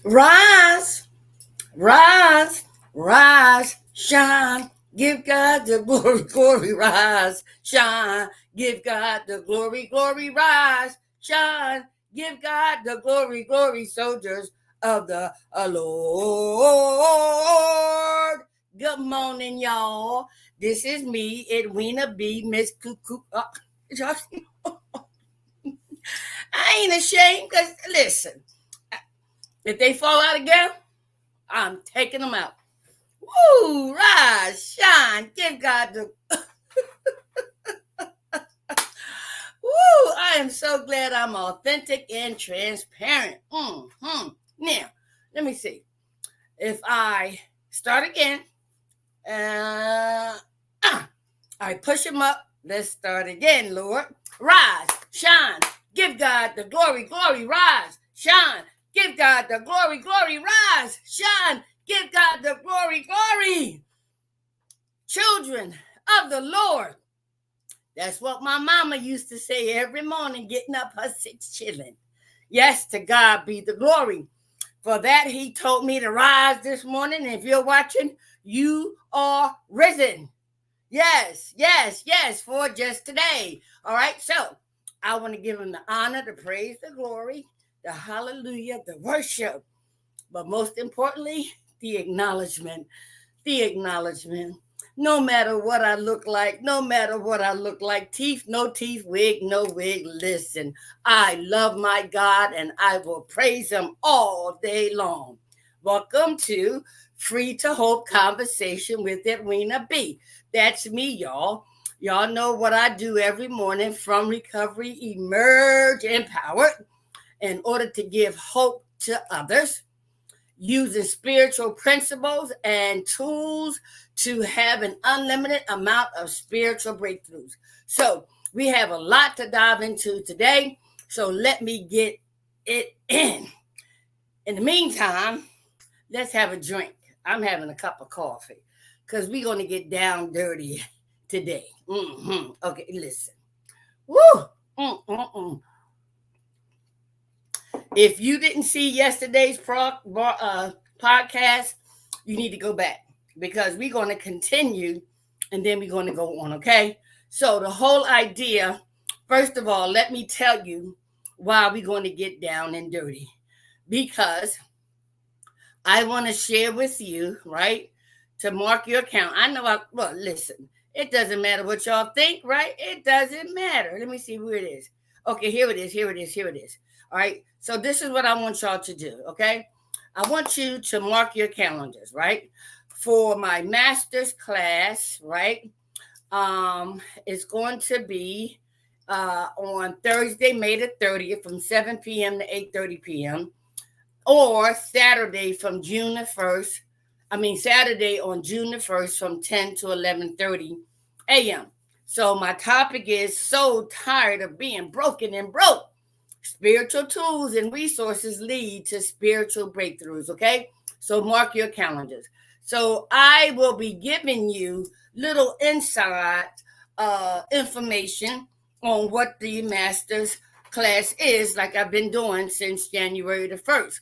Rise, rise, rise, shine. Give God the glory, glory, rise, shine. Give God the glory, glory, rise, shine. Give God the glory, glory, soldiers of the Lord. Good morning, y'all. This is me, Edwina B, Miss Cuckoo. I ain't ashamed because, listen, if they fall out again, I'm taking them out. Woo! Rise, shine, give God the. Woo! I am so glad I'm authentic and transparent. Now, let me see. If I start again, uh, I push him up. Let's start again, Lord. Rise, shine, give God the glory, glory, rise, shine, give God the glory, glory, rise, shine, give God the glory, glory. Children of the Lord. That's what my mama used to say every morning, getting up her six children. Yes, to God be the glory. For that, he told me to rise this morning. And if you're watching, you are risen. Yes, yes, yes, for just today. All right, so I want to give him the honor, the praise, the glory, the hallelujah, the worship, but most importantly, the acknowledgement. The acknowledgement. No matter what I look like, no matter what I look like, teeth, no teeth, wig, no wig, listen, I love my God and I will praise him all day long. Welcome to Free to Hope Conversation with Edwina B. That's me, y'all. Y'all know what I do every morning from recovery, emerge empowered in order to give hope to others using spiritual principles and tools to have an unlimited amount of spiritual breakthroughs. So, we have a lot to dive into today. So, let me get it in. In the meantime, let's have a drink. I'm having a cup of coffee because we're going to get down dirty today. Okay, listen. Woo! Mm-mm-mm. If you didn't see yesterday's podcast, you need to go back because we're going to continue and then we're going to go on, okay? So, the whole idea, first of all, let me tell you why we're going to get down and dirty. Because I want to share with you, right, to mark your account. Well, listen, it doesn't matter what y'all think, right? It doesn't matter. Let me see where it is. Okay, here it is, here it is, here it is. All right, so this is what I want y'all to do, okay? I want you to mark your calendars, right? For my master's class, right? It's going to be on Thursday, May the 30th from 7 p.m. to 8:30 p.m. or Saturday from June the 1st. Saturday on June the 1st from 10 to 11:30 a.m. So my topic is so tired of being broken and broke. Spiritual tools and resources lead to spiritual breakthroughs, okay? So mark your calendars. So I will be giving you little inside information on what the master's class is, like I've been doing since January the 1st.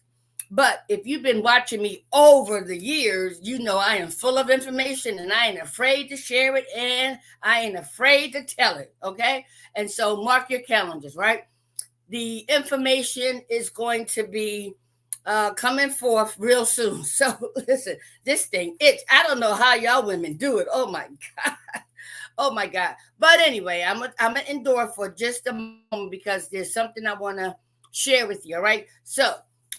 But if you've been watching me over the years, you know I am full of information and I ain't afraid to share it and I ain't afraid to tell it, okay? And so mark your calendars, right? The information is going to be coming forth real soon. So listen, this thing, I don't know how y'all women do it. Oh my God. Oh my God. But anyway, I'm going to endure for just a moment because there's something I want to share with you, all right? So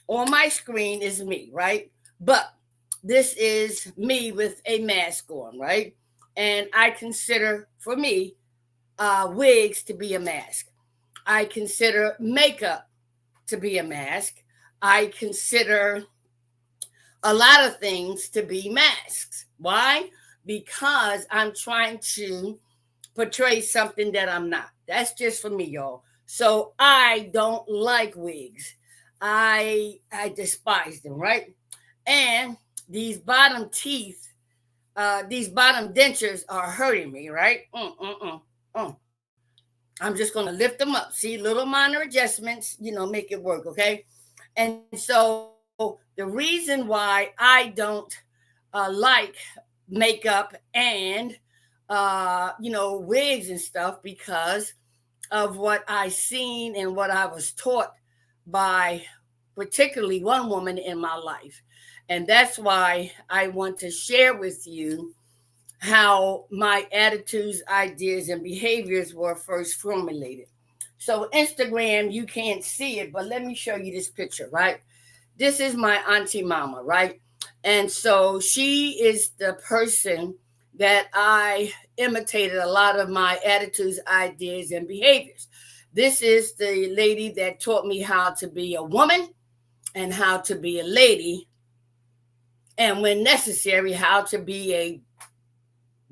on my screen is me, right? But this is me with a mask on, right? And I consider, for me, wigs to be a mask. I consider makeup to be a mask. I consider a lot of things to be masks. Why? Because I'm trying to portray something that I'm not. That's just for me, y'all. So I don't like wigs. I despise them, right? And these bottom teeth, these bottom dentures are hurting me, right? I'm just gonna lift them up. See, little minor adjustments, make it work, okay? And so the reason why I don't like makeup and wigs and stuff, because of what I seen and what I was taught by particularly one woman in my life. And that's why I want to share with you how my attitudes, ideas, and behaviors were first formulated. So, Instagram, you can't see it, but let me show you this picture, right? This is my auntie mama, right? And so she is the person that I imitated a lot of my attitudes, ideas, and behaviors. This is the lady that taught me how to be a woman and how to be a lady, and when necessary, how to be a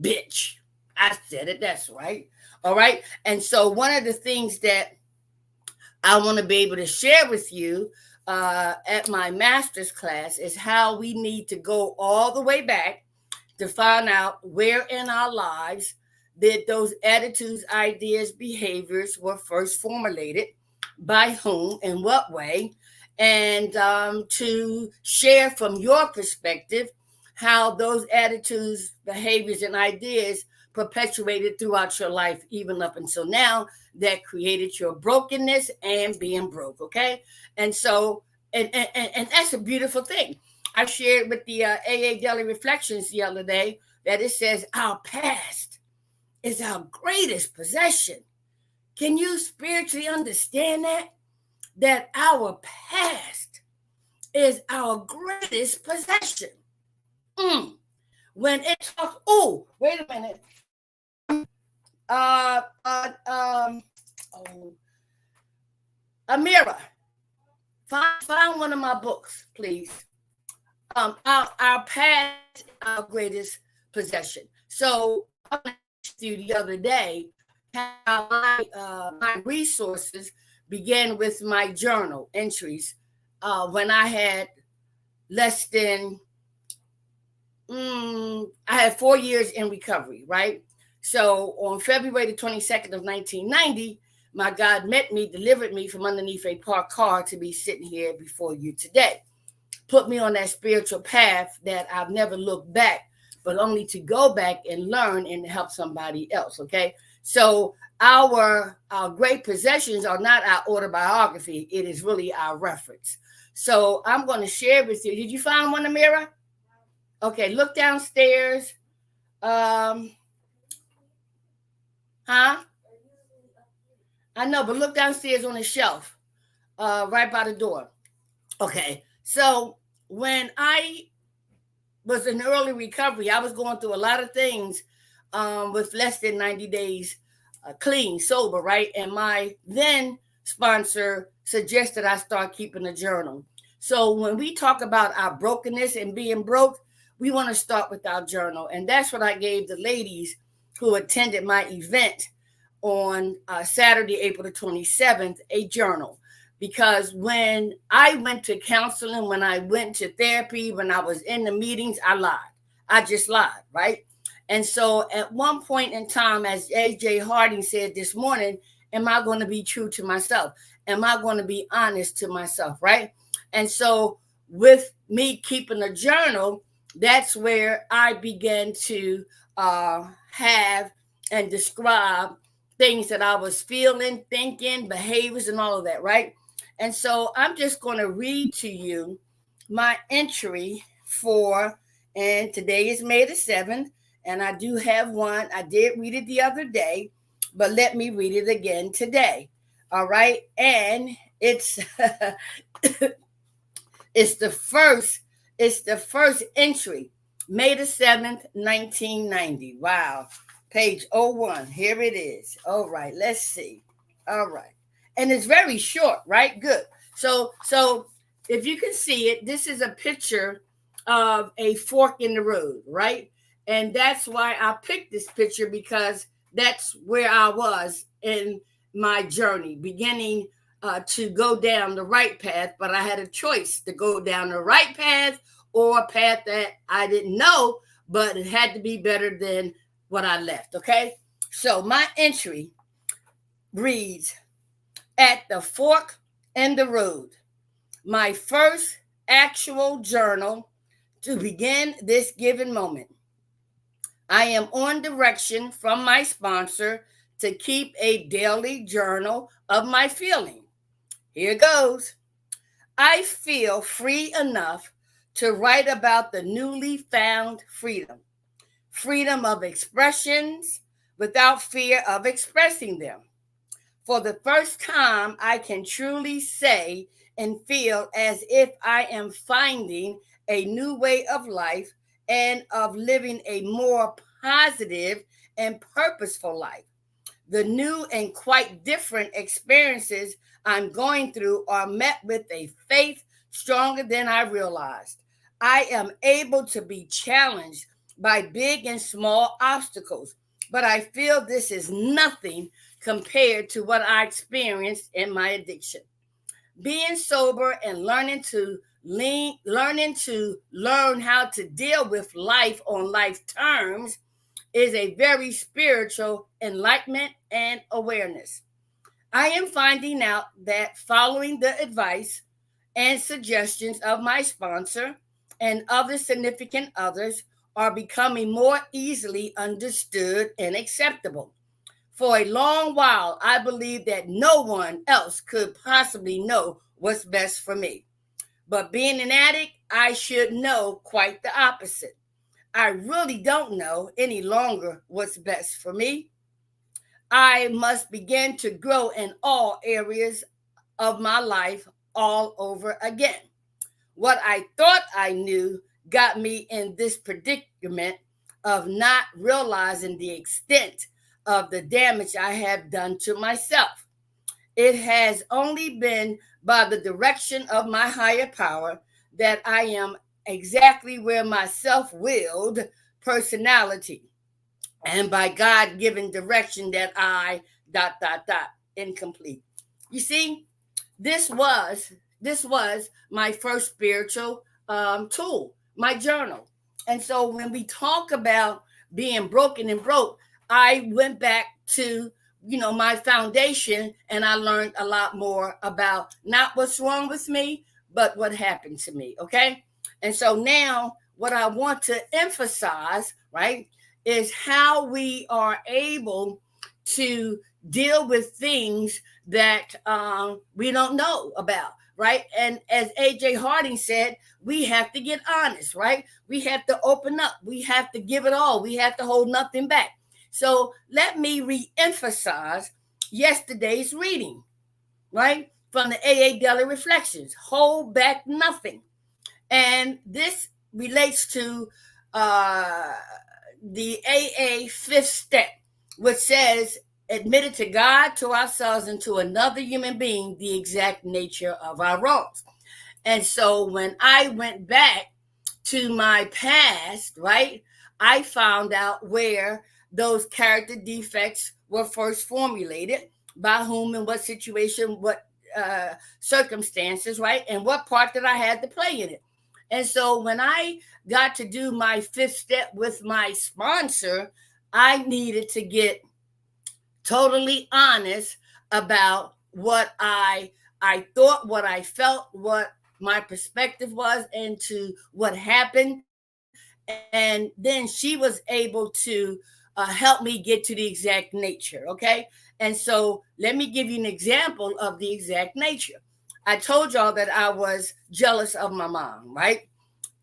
bitch. I said it, that's right. All right. And so, one of the things that I want to be able to share with you at my master's class is how we need to go all the way back to find out where in our lives that those attitudes, ideas, behaviors were first formulated, by whom, in what way, and to share from your perspective how those attitudes, behaviors, and ideas perpetuated throughout your life, even up until now, that created your brokenness and being broke. Okay. And so, and that's a beautiful thing. I shared with the AA Daily Reflections the other day that it says our past is our greatest possession. Can you spiritually understand that? That our past is our greatest possession. When it talks, oh, wait a minute. Uh, uh, um, oh, Amira, find one of my books, please. Our past, our greatest possession. So I asked you the other day how my resources began with my journal entries when I had less than I had 4 years in recovery, right? So on February the 22nd of 1990, my God met me, delivered me from underneath a parked car to be sitting here before you today. Put me on that spiritual path that I've never looked back, but only to go back and learn and help somebody else, okay? So our great possessions are not our autobiography. It is really our reference. So I'm going to share with you. Did you find one, Amira? Okay, look downstairs. Huh? I know, but look downstairs on the shelf, right by the door. Okay, so when I was in early recovery, I was going through a lot of things with less than 90 days clean, sober, right? And my then sponsor suggested I start keeping a journal. So when we talk about our brokenness and being broke, we want to start with our journal. And that's what I gave the ladies who attended my event on Saturday, April the 27th, a journal. Because when I went to counseling, when I went to therapy, when I was in the meetings, I lied. I just lied, right? And so at one point in time, as AJ Harding said this morning, am I going to be true to myself? Am I going to be honest to myself, right? And so with me keeping a journal, that's where I began to have and describe things that I was feeling, thinking, behaviors, and all of that, right? And so I'm just going to read to you my entry for, and today is May the 7th, and I do have one. I did read it the other day, but let me read it again today. All right. And it's it's the first entry, May the 7th, 1990. Wow. Page 01. Here it is. All right. Let's see. All right. And it's very short, right? Good. So if you can see it, this is a picture of a fork in the road, right? And that's why I picked this picture, because that's where I was in my journey, beginning to go down the right path, but I had a choice to go down the right path or a path that I didn't know, but it had to be better than what I left, okay? So my entry reads, at the fork in the road, my first actual journal to begin this given moment. I am on direction from my sponsor to keep a daily journal of my feeling. Here goes. I feel free enough to write about the newly found freedom. Freedom of expressions without fear of expressing them. For the first time, I can truly say and feel as if I am finding a new way of life and of living a more positive and purposeful life. The new and quite different experiences I'm going through are met with a faith stronger than I realized. I am able to be challenged by big and small obstacles, but I feel this is nothing compared to what I experienced in my addiction. Being sober and learn how to deal with life on life terms is a very spiritual enlightenment and awareness. I am finding out that following the advice and suggestions of my sponsor and other significant others are becoming more easily understood and acceptable. For a long while, I believed that no one else could possibly know what's best for me. But being an addict, I should know quite the opposite. I really don't know any longer what's best for me. I must begin to grow in all areas of my life all over again. What I thought I knew got me in this predicament of not realizing the extent of the damage I have done to myself. It has only been by the direction of my higher power that I am exactly where my self willed personality and by God given direction that I incomplete. You see, this was my first spiritual tool, my journal. And so when we talk about being broken and broke, I went back to my foundation, and I learned a lot more about not what's wrong with me, but what happened to me. Okay. And so now what I want to emphasize, right, is how we are able to deal with things that we don't know about, right? And as AJ Harding said, we have to get honest, right? We have to open up. We have to give it all. We have to hold nothing back. So let me re-emphasize yesterday's reading, right? From the AA Daily Reflections, hold back nothing. And this relates to the AA fifth step, which says, admitted to God, to ourselves, and to another human being the exact nature of our wrongs. And so when I went back to my past, right, I found out where those character defects were first formulated, by whom, in what situation, what circumstances, right, and what part that I had to play in it. And so when I got to do my fifth step with my sponsor, I needed to get totally honest about what I thought, what I felt, what my perspective was, and to what happened. And then she was able to help me get to the exact nature. Okay. And so let me give you an example of the exact nature. I told y'all that I was jealous of my mom, right?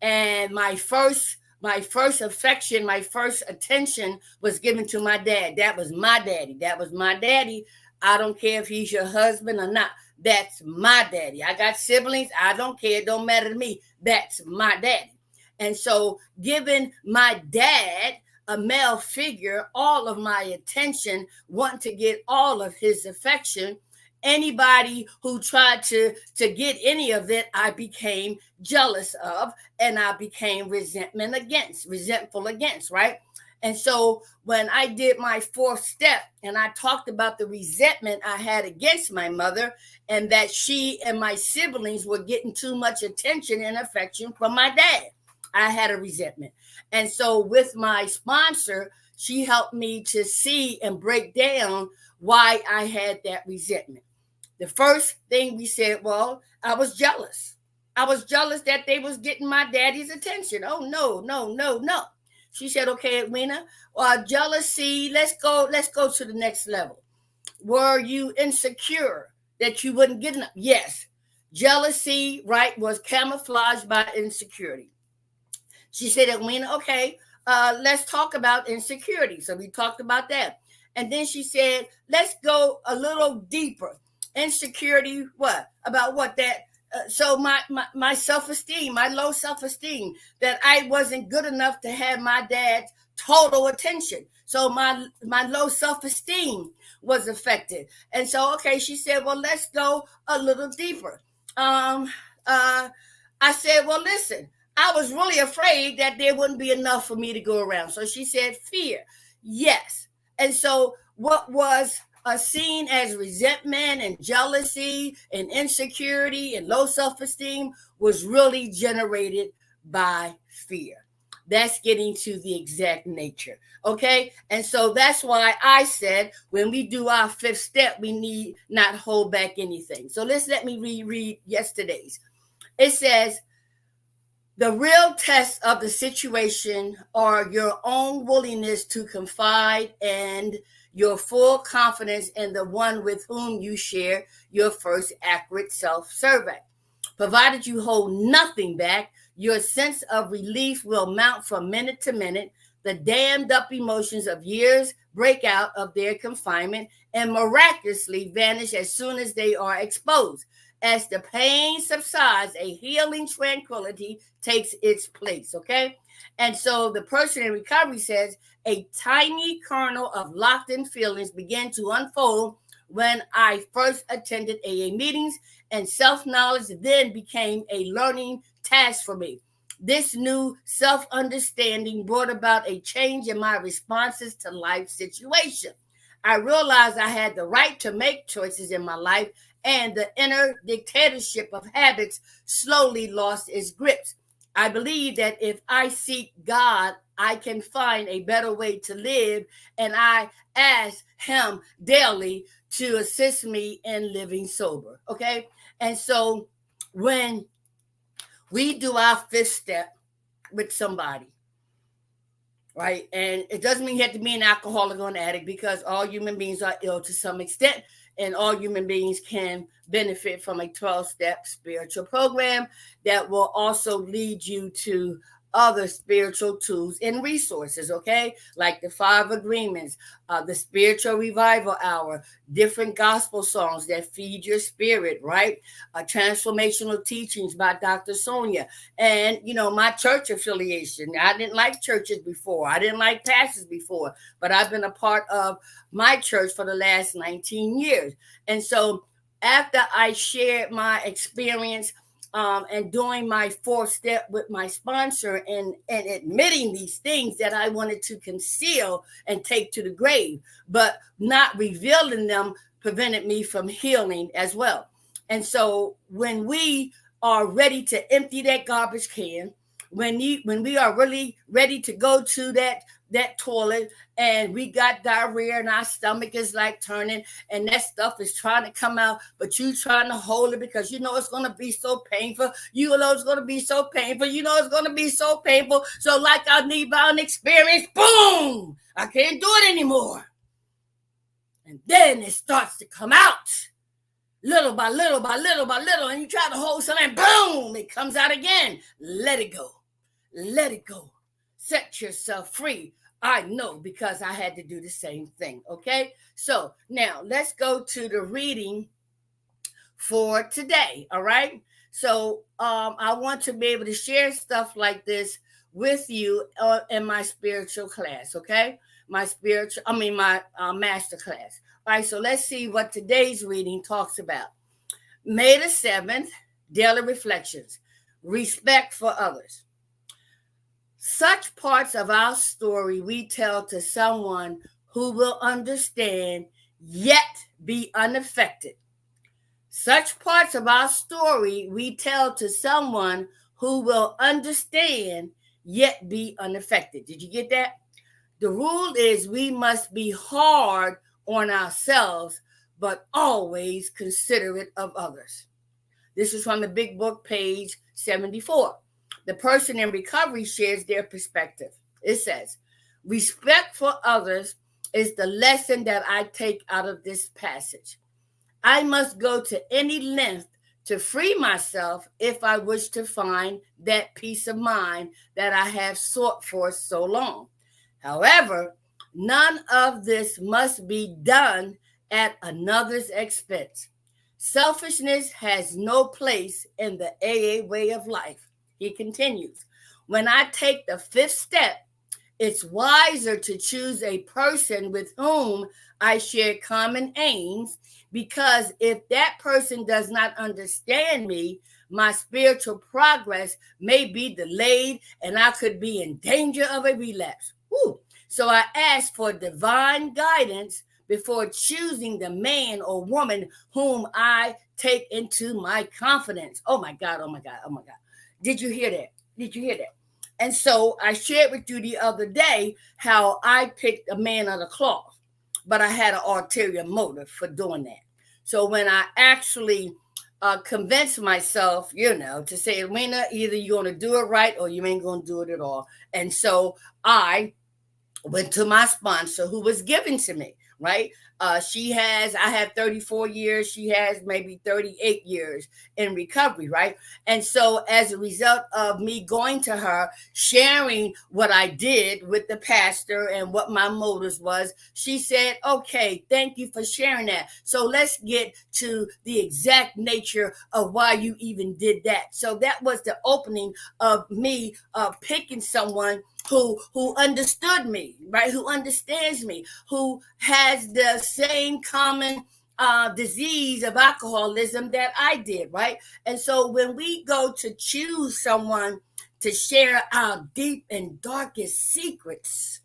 And my first affection, my first attention was given to my dad. That was my daddy. That was my daddy. I don't care if he's your husband or not. That's my daddy. I got siblings. I don't care. It don't matter to me. That's my daddy. And so giving my dad, a male figure, all of my attention, wanting to get all of his affection, anybody who tried to get any of it, I became jealous of, and I became resentful against, right? And so when I did my fourth step and I talked about the resentment I had against my mother, and that she and my siblings were getting too much attention and affection from my dad, I had a resentment. And so with my sponsor, she helped me to see and break down why I had that resentment. The first thing we said, well, I was jealous. I was jealous that they was getting my daddy's attention. Oh no, no, no, no. She said, okay, Edwina, jealousy, let's go to the next level. Were you insecure that you wouldn't get enough? Yes. Jealousy, right, was camouflaged by insecurity. She said, Edwina, okay, let's talk about insecurity. So we talked about that. And then she said, let's go a little deeper. Insecurity, what? About what? That so my self-esteem, my low self-esteem, that I wasn't good enough to have my dad's total attention. So my low self-esteem was affected. And so, okay, she said, well, let's go a little deeper. Um, I said, well, listen, I was really afraid that there wouldn't be enough for me to go around. So she said, fear. Yes. And so what was seen as resentment and jealousy and insecurity and low self-esteem was really generated by fear. That's getting to the exact nature. Okay. And so that's why I said when we do our fifth step, we need not hold back anything. So let me reread yesterday's. It says, the real test of the situation are your own willingness to confide and your full confidence in the one with whom you share your first accurate self-survey. Provided you hold nothing back, your sense of relief will mount from minute to minute. The dammed up emotions of years break out of their confinement and miraculously vanish as soon as they are exposed. As the pain subsides, a healing tranquility takes its place, okay? And so the person in recovery says, a tiny kernel of locked-in feelings began to unfold when I first attended AA meetings, and self-knowledge then became a learning task for me. This new self-understanding brought about a change in my responses to life situation. I realized I had the right to make choices in my life, and the inner dictatorship of habits slowly lost its grips. I believe that if I seek God, I can find a better way to live, and I ask Him daily to assist me in living sober. Okay? And so when we do our fifth step with somebody, right? And it doesn't mean you have to be an alcoholic or an addict, because all human beings are ill to some extent, and all human beings can benefit from a 12-step spiritual program that will also lead you to other spiritual tools and resources, okay? Like the 5 agreements, the spiritual revival hour, different gospel songs that feed your spirit, right? Transformational teachings by Dr. Sonia. And, my church affiliation. I didn't like churches before. I didn't like pastors before, but I've been a part of my church for the last 19 years. And so after I shared my experience and doing my 4th step with my sponsor and admitting these things that I wanted to conceal and take to the grave, but not revealing them prevented me from healing as well. And so when we are ready to empty that garbage can, when we are really ready to go to that toilet and we got diarrhea and our stomach is like turning and that stuff is trying to come out, but you trying to hold it because it's going to be so painful. It's going to be so painful. It's going to be so painful. So like our newborn experience, boom, I can't do it anymore. And then it starts to come out little by little by little by little, and you try to hold something, boom, it comes out again. Let it go. Let it go. Set yourself free. I know, because I had to do the same thing. Okay. So now let's go to the reading for today. All right. So I want to be able to share stuff like this with you in my spiritual class. Okay. My master class. All right. So let's see what today's reading talks about. May the 7th, daily reflections, respect for others. Such parts of our story we tell to someone who will understand yet be unaffected. Such parts of our story we tell to someone who will understand yet be unaffected. Did you get that? The rule is we must be hard on ourselves, but always considerate of others. This is from the Big Book, page 74. The person in recovery shares their perspective. It says, respect for others is the lesson that I take out of this passage. I must go to any length to free myself if I wish to find that peace of mind that I have sought for so long. However, none of this must be done at another's expense. Selfishness has no place in the AA way of life. He continues, when I take the fifth step, it's wiser to choose a person with whom I share common aims, because if that person does not understand me, my spiritual progress may be delayed and I could be in danger of a relapse. Woo. So I ask for divine guidance before choosing the man or woman whom I take into my confidence. Oh my God, oh my God, oh my God. Did you hear that? Did you hear that? And so I shared with you the other day how I picked a man of the cloth, but I had an ulterior motive for doing that. So when I actually convinced myself, to say, Edwina, either you're going to do it right or you ain't going to do it at all. And so I went to my sponsor who was given to me, right? I have 34 years. She has maybe 38 years in recovery, right? And so as a result of me going to her, sharing what I did with the pastor and what my motives was, she said, okay, thank you for sharing that. So let's get to the exact nature of why you even did that. So that was the opening of me picking someone who understood me, right? Who understands me, who has the same common disease of alcoholism that I did, right? And so when we go to choose someone to share our deep and darkest secrets,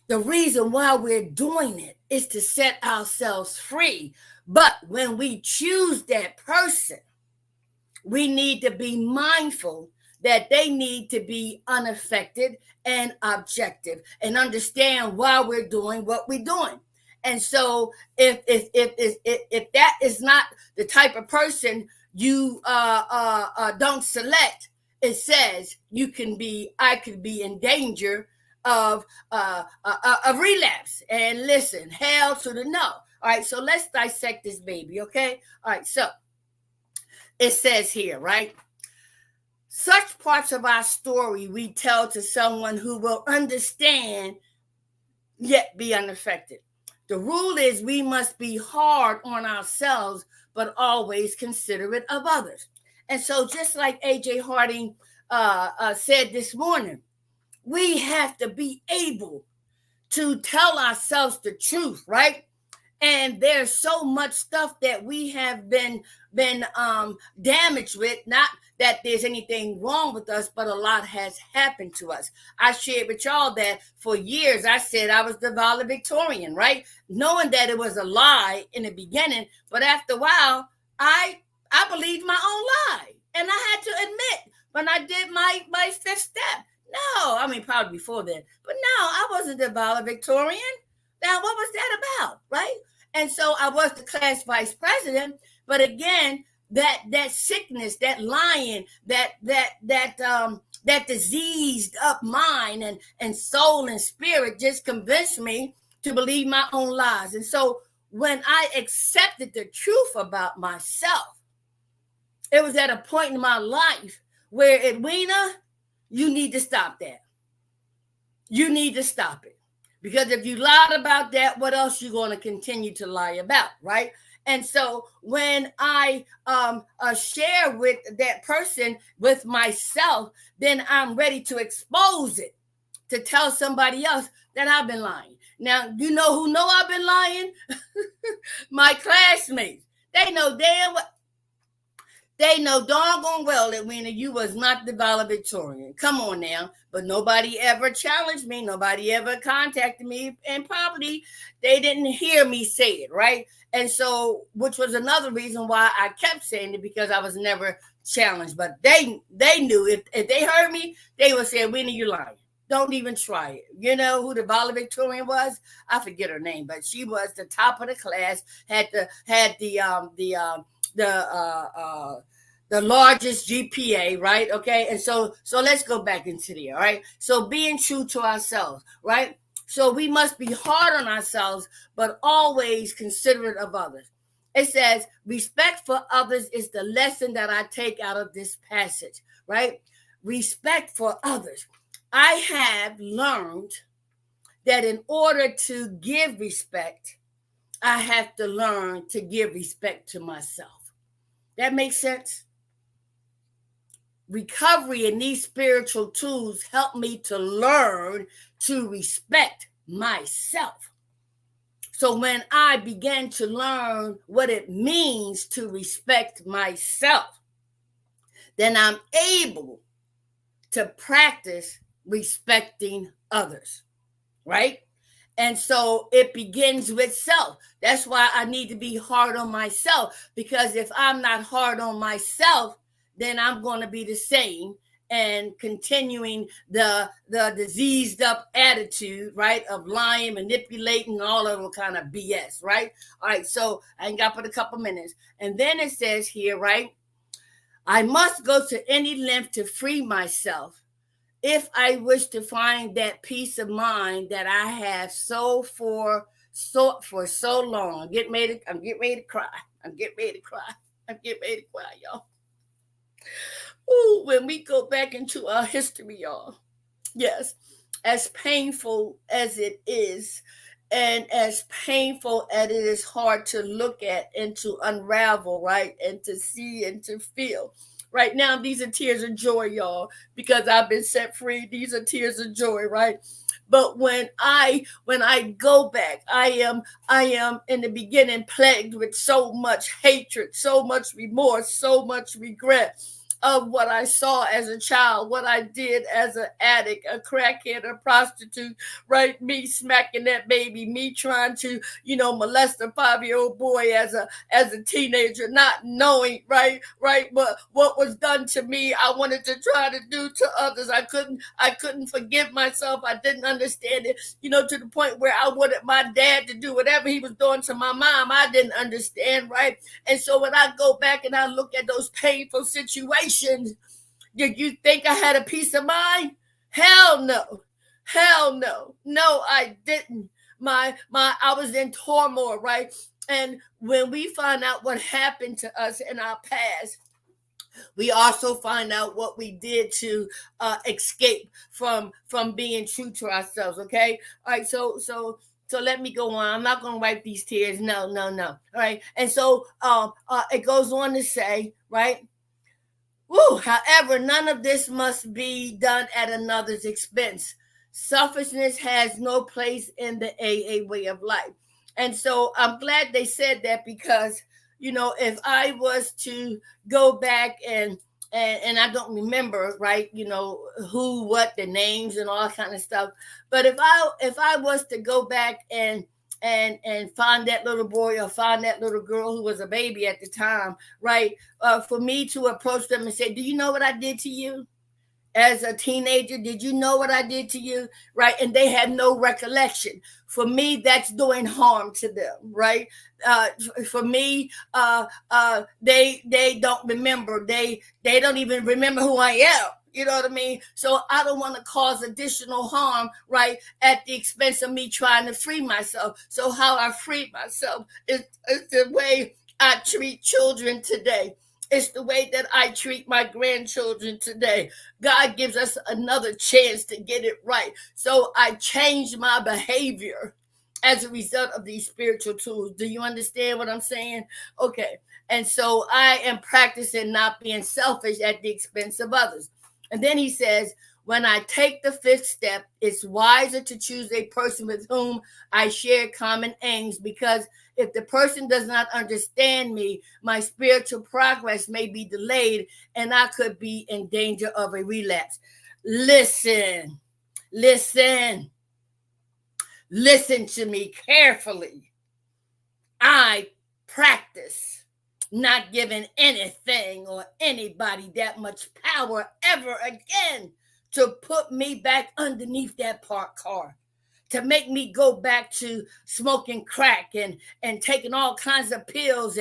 the reason why we're doing it is to set ourselves free. But when we choose that person, we need to be mindful that they need to be unaffected and objective and understand why we're doing what we're doing. And so if that is not the type of person you don't select, it says I could be in danger of a relapse. And listen, hell to the no. All right, so let's dissect this baby, okay? All right, so it says here, right? Such parts of our story we tell to someone who will understand yet be unaffected. The rule is we must be hard on ourselves, but always considerate of others. And so just like A.J. Harding said this morning, we have to be able to tell ourselves the truth, right? And there's so much stuff that we have been damaged with. Not that there's anything wrong with us, but a lot has happened to us. I shared with y'all that for years I said I was the valedictorian, right? Knowing that it was a lie in the beginning, but after a while, I believed my own lie. And I had to admit when I did my fifth step. No, I mean, probably before then, but no, I wasn't the valedictorian. Now, what was that about, right? And so I was the class vice president, but again, that sickness, that lying, that diseased up mind and soul and spirit just convinced me to believe my own lies. And so when I accepted the truth about myself, it was at a point in my life where, Edwina, you need to stop that. You need to stop it. Because if you lied about that, what else you going to continue to lie about, right? And so when I share with that person, with myself, then I'm ready to expose it, to tell somebody else that I've been lying. Now, you know who know I've been lying? My classmates. They know damn well. They know doggone well that Edwina, you was not the valedictorian. Come on now. But nobody ever challenged me. Nobody ever contacted me. And probably they didn't hear me say it, right? And so, which was another reason why I kept saying it, because I was never challenged. But they knew if they heard me, they would say, Edwina, you're lying. Don't even try it. You know who the valedictorian was? I forget her name, but she was the top of the class. Had the largest GPA, right? Okay, and so let's go back into there, all right? So being true to ourselves, right? So we must be hard on ourselves, but always considerate of others. It says, respect for others is the lesson that I take out of this passage, right? Respect for others. I have learned that in order to give respect, I have to learn to give respect to myself. That makes sense? Recovery and these spiritual tools help me to learn to respect myself. So when I began to learn what it means to respect myself, then I'm able to practice respecting others, right? And so it begins with self. That's why I need to be hard on myself, because if I'm not hard on myself, then I'm going to be the same and continuing the diseased up attitude, right, of lying, manipulating, all of the kind of BS, right? All right, so I ain't got but a couple minutes. And then it says here, right, I must go to any length to free myself if I wish to find that peace of mind that I have for so long. I'm getting ready to cry. I'm getting ready to cry, y'all. Ooh, when we go back into our history, y'all. Yes, as painful as it is, and as painful as it is hard to look at and to unravel, right? And to see and to feel. Right now, these are tears of joy, y'all, because I've been set free. These are tears of joy, right? But when I go back, I am in the beginning plagued with so much hatred, so much remorse, so much regret of what I saw as a child, what I did as an addict, a crackhead, a prostitute, right? Me smacking that baby, me trying to, molest a 5-year-old boy as a teenager, not knowing, right? But what was done to me, I wanted to try to do to others. I couldn't forgive myself. I didn't understand it, to the point where I wanted my dad to do whatever he was doing to my mom. I didn't understand, right? And so when I go back and I look at those painful situations, did you think I had a peace of mind? Hell no. Hell no. No, I didn't. I was in turmoil, right? And when we find out what happened to us in our past, we also find out what we did to escape from being true to ourselves. Okay. All right. So let me go on. I'm not going to wipe these tears. No. All right. And so it goes on to say, right? Woo, however, none of this must be done at another's expense. Selfishness has no place in the AA way of life. And so I'm glad they said that, because, if I was to go back and I don't remember, right, who, what, the names and all that kind of stuff. But if I was to go back and find that little boy or find that little girl who was a baby at the time, right? For me to approach them and say, do you know what I did to you? As a teenager, did you know what I did to you? Right? And they had no recollection. For me, that's doing harm to them, right? For me, they don't remember. They don't even remember who I am. You know what I mean? So I don't want to cause additional harm, right, at the expense of me trying to free myself. So how I free myself is the way I treat children today. It's the way that I treat my grandchildren today. God gives us another chance to get it right. So I changed my behavior as a result of these spiritual tools. Do you understand what I'm saying? Okay. And so I am practicing not being selfish at the expense of others. And then he says, when I take the fifth step, it's wiser to choose a person with whom I share common aims, because if the person does not understand me, my spiritual progress may be delayed and I could be in danger of a relapse. Listen to me carefully. I practice not giving anything or anybody that much power ever again to put me back underneath that parked car, to make me go back to smoking crack and taking all kinds of pills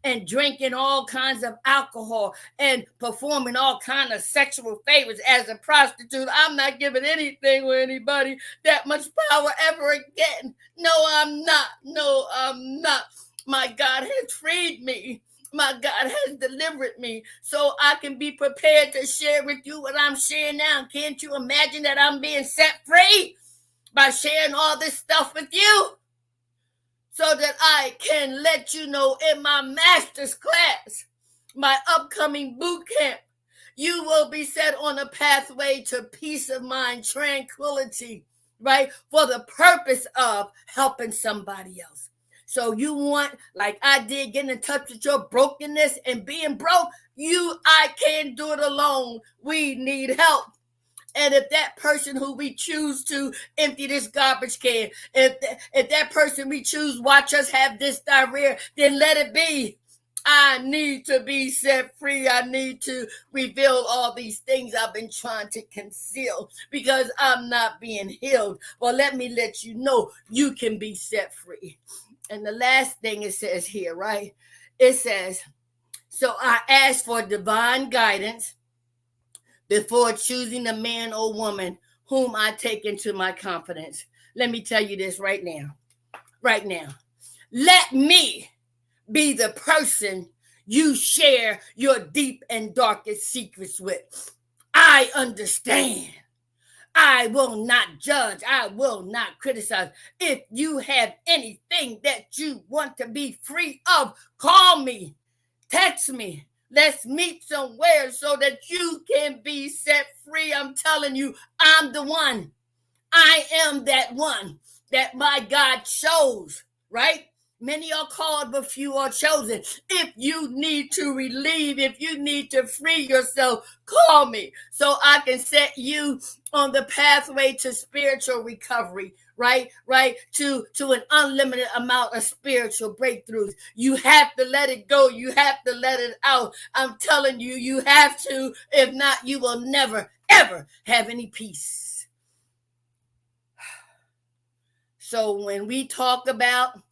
and drinking all kinds of alcohol and performing all kinds of sexual favors as a prostitute. I'm not giving anything or anybody that much power ever again. No, I'm not. No, I'm not. My God has freed me. My God has delivered me so I can be prepared to share with you what I'm sharing now. Can't you imagine that I'm being set free by sharing all this stuff with you, so that I can let you know in my master's class, my upcoming boot camp, you will be set on a pathway to peace of mind, tranquility, right? For the purpose of helping somebody else. So you want, like I did, getting in touch with your brokenness and being broke. I can't do it alone. We need help. And if that person who we choose to empty this garbage can, if that person we choose watch us have this diarrhea, then let it be. I need to be set free. I need to reveal all these things I've been trying to conceal because I'm not being healed. Well, let me let you know you can be set free. And the last thing it says here, right? It says, so I asked for divine guidance before choosing a man or woman whom I take into my confidence. Let me tell you this right now. Right now. Let me be the person you share your deep and darkest secrets with. I understand. I will not judge. I will not criticize. If you have anything that you want to be free of, call me, text me. Let's meet somewhere so that you can be set free. I'm telling you, I'm the one. I am that one that my God chose, right? Many are called, but few are chosen. If you need to relieve, if you need to free yourself, call me so I can set you on the pathway to spiritual recovery, right? To an unlimited amount of spiritual breakthroughs. You have to let it go. You have to let it out. I'm telling you, you have to. If not, you will never, ever have any peace. So when we talk about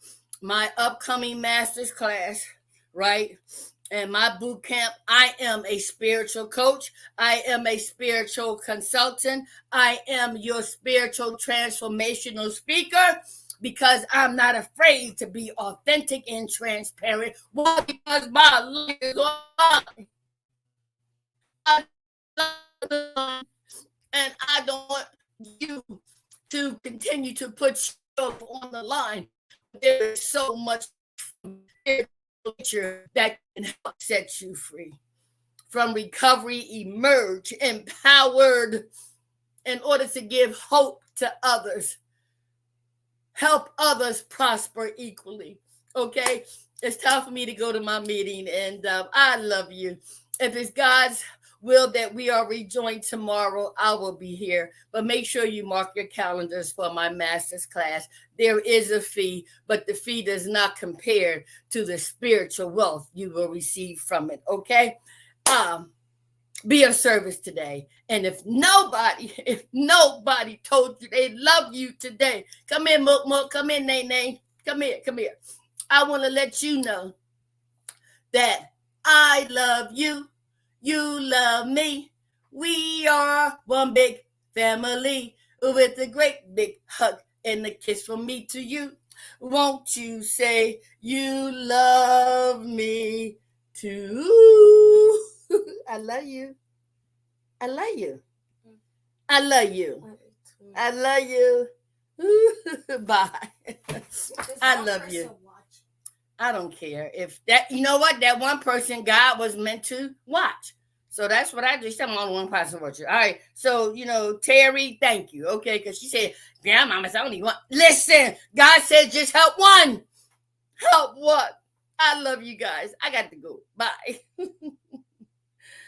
my upcoming master's class, right? And my boot camp, I am a spiritual coach. I am a spiritual consultant. I am your spiritual transformational speaker because I'm not afraid to be authentic and transparent. Why? Because my life is on. And I don't want you to continue to put yourself on the line. There is so much nature that can help set you free. From recovery, emerge empowered in order to give hope to others. Help others prosper equally. Okay? It's time for me to go to my meeting, and I love you. If it's God's will that we are rejoined tomorrow, I will be here. But make sure you mark your calendars for my master's class. There is a fee, but the fee does not compare to the spiritual wealth you will receive from it. Okay? Be of service today. And if nobody told you they love you today, come in, Mook, come in, Nay. Come here. I want to let you know that I love you. You love me. We are one big family with a great big hug and a kiss from me to you. Won't you say you love me too? I love you. I love you. I love you. I love you. Bye. I love you. I don't care if that, you know what, that one person God was meant to watch. So that's what I do. I'm on one person watcher. All right. So, Terry, thank you. Okay. Because she said, grandmama's only one. Listen, God said just help one. Help what? I love you guys. I got to go. Bye.